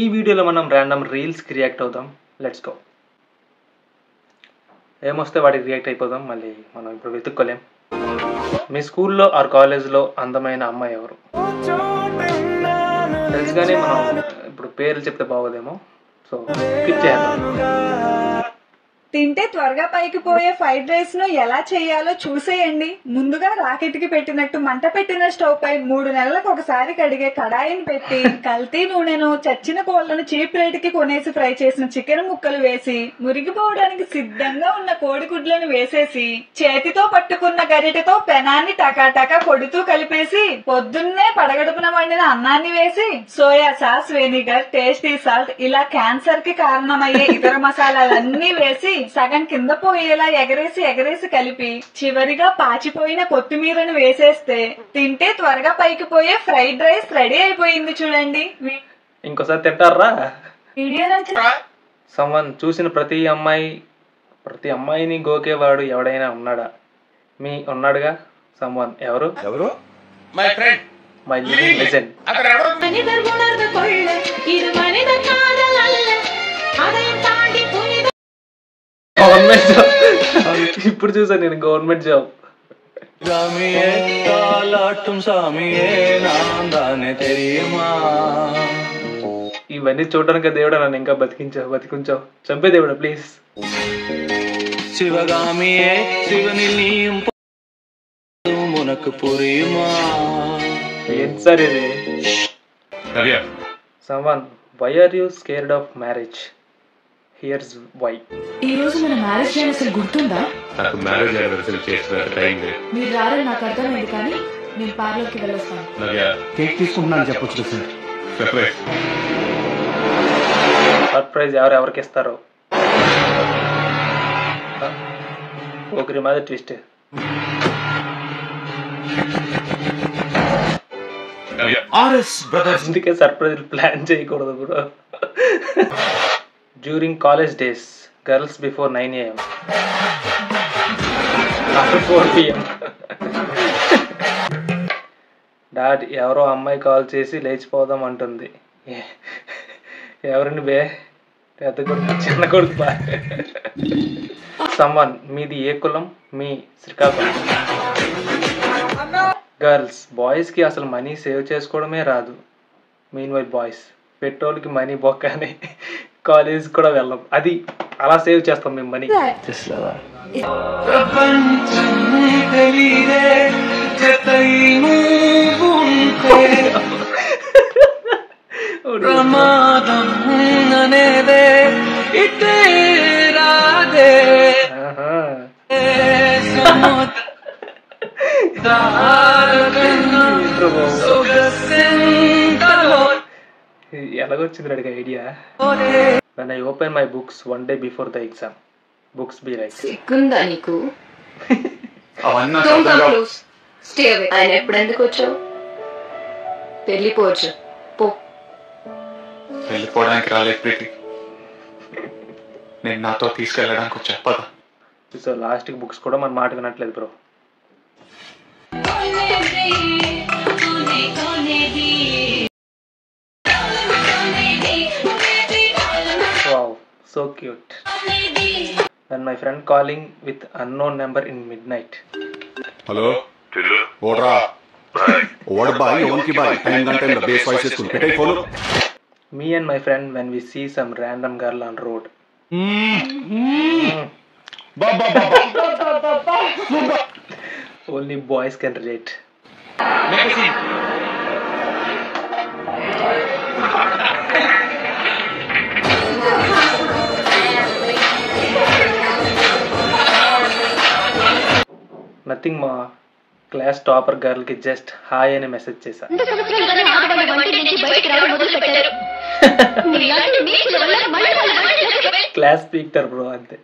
ఈ వీడియోలో మనం ర్యాండమ్ రీల్స్కి రియాక్ట్ అవుదాం. Let's go. ఏమొస్తే వాటికి రియాక్ట్ అయిపోదాం. మళ్ళీ మనం ఇప్పుడు వెతుక్కోలేం. మీ స్కూల్లో ఆర్ కాలేజ్లో అందమైన అమ్మాయి ఎవరు? తెలుసు కానీ మనం ఇప్పుడు పేర్లు చెప్తే బాగోదేమో, సో స్కిప్ చేద్దాం. తింటే త్వరగా పైకి పోయే ఫ్రైడ్ రైస్ ను ఎలా చేయాలో చూసేయండి. ముందుగా రాకెట్ కి పెట్టినట్టు మంట పెట్టిన స్టవ్ పై 3 నెలలకు ఒకసారి కడిగే కడాయిని పెట్టి కల్తీ నూనెను, చచ్చిన కోళ్లను చీప్ రేట్ కి కొనేసి ఫ్రై చేసిన చికెన్ ముక్కలు వేసి, మురిగిపోవడానికి సిద్ధంగా ఉన్న కోడిగుడ్లను వేసేసి, చేతితో పట్టుకున్న గరిటెతో పెనాన్ని టకాటకా కొడుతూ కలిపేసి, పొద్దున్నే పడగడుపున వండిన అన్నాన్ని వేసి, soya sauce, vinegar, tasty salt ఇలా క్యాన్సర్ కి కారణమయ్యే ఇతర మసాలాలన్నీ వేసి సగం కింద పోయేలా ఎగరేసి కలిపి చివరిగా పాచిపోయిన కొత్తిమీరను వేసేస్తే తింటే త్వరగా పైకి పోయే ఫ్రైడ్ రైస్ రెడీ అయిపోయింది. చూడండి. ఇంకోసారి తింటారా? వీడియో సమ్వన్ చూసిన ప్రతి అమ్మాయిని గోకేవాడు ఎవడైనా ఉన్నాడా? ఉన్నాడుగా సమ్వన్. ఎవరు? My friend, my living legend. Government job. ఇప్పుడు చూసాను నేను గవర్నమెంట్ జాబ్. ఇవన్నీ చూడడానికి దేవుడా నన్ను ఇంకా బతికించావు. చంపే దేవుడా ప్లీజ్. శివగామియే శివనిలియం మునకు పురిమా. ఏం సార్ ఇది? Someone, why are you scared of marriage? Here's why. ఈ రోజు మన మ్యారేజ్ డే అసలు గుర్తుందా? నాకు మ్యారేజ్ యానివర్సరీ చేసిన టైం లేదు. మీరు రారని నాకు అర్థమైంది, కానీ నేను పార్లర్కి వెళ్ళొస్తాను. కేక్ తీసుకుంటున్నాను చెప్పొచ్చు సార్. సర్ప్రైజ్ ఎవరికి ఇస్తారో. ఒకరి మీద ట్విస్ట్. అందుకే సర్ప్రైజ్ ప్లాన్ చేయకూడదు bro. During college days, girls before 9 AM, after 4 PM. Dad, ఎవరో అమ్మాయి కాల్ చేసి లేచిపోదాం అంటుంది. ఎవరిని బే? పెద్ద కొడుకు, చిన్న కొడుకు బా. సమ్వన్, మీది ఏ కులం? మీ శ్రీకాకుళం. గర్ల్స్, బాయ్స్కి అసలు మనీ సేవ్ చేసుకోవడమే రాదు. మీన్ వై బాయ్స్, పెట్రోల్కి మనీ బొక్క అని కాలేజ్ కూడా వెళ్ళం. అది అలా సేవ్ చేస్తాం మేము మనీ. ఎలాగొచ్చింది అడిగా idea? When I open my books one day before the exam, books be like. సిగ్గుందా నీకు? Stay away. ఆయన ఎప్పుడు ఎందుకు వచ్చావు? వెళ్ళిపోవచ్చు. పో. వెళ్ళిపోవడానికి రాలేదు ప్రీతి, నేను నాతో తీసుకెళ్ళడానికి వచ్చా. పద. సో లాస్ట్కి బుక్స్ కూడా మన మాట వినట్లేదు bro. Wow, so cute. When my friend calling with unknown number in midnight. Hello ఓడ్రా ఓడ్ బాయ్ ఓన్కి బాయ్ టైం గంట బేస్ వాయిస్ చేసుకుని పెట్టే phone. Me and my friend when we see some random girl on road. Only boys can relate. Nothing మా క్లాస్ టాపర్ గర్ల్ కి జస్ట్ హాయ్ అని మెసేజ్ చేశా. క్లాస్ స్పీకర్ బ్రో అంతే.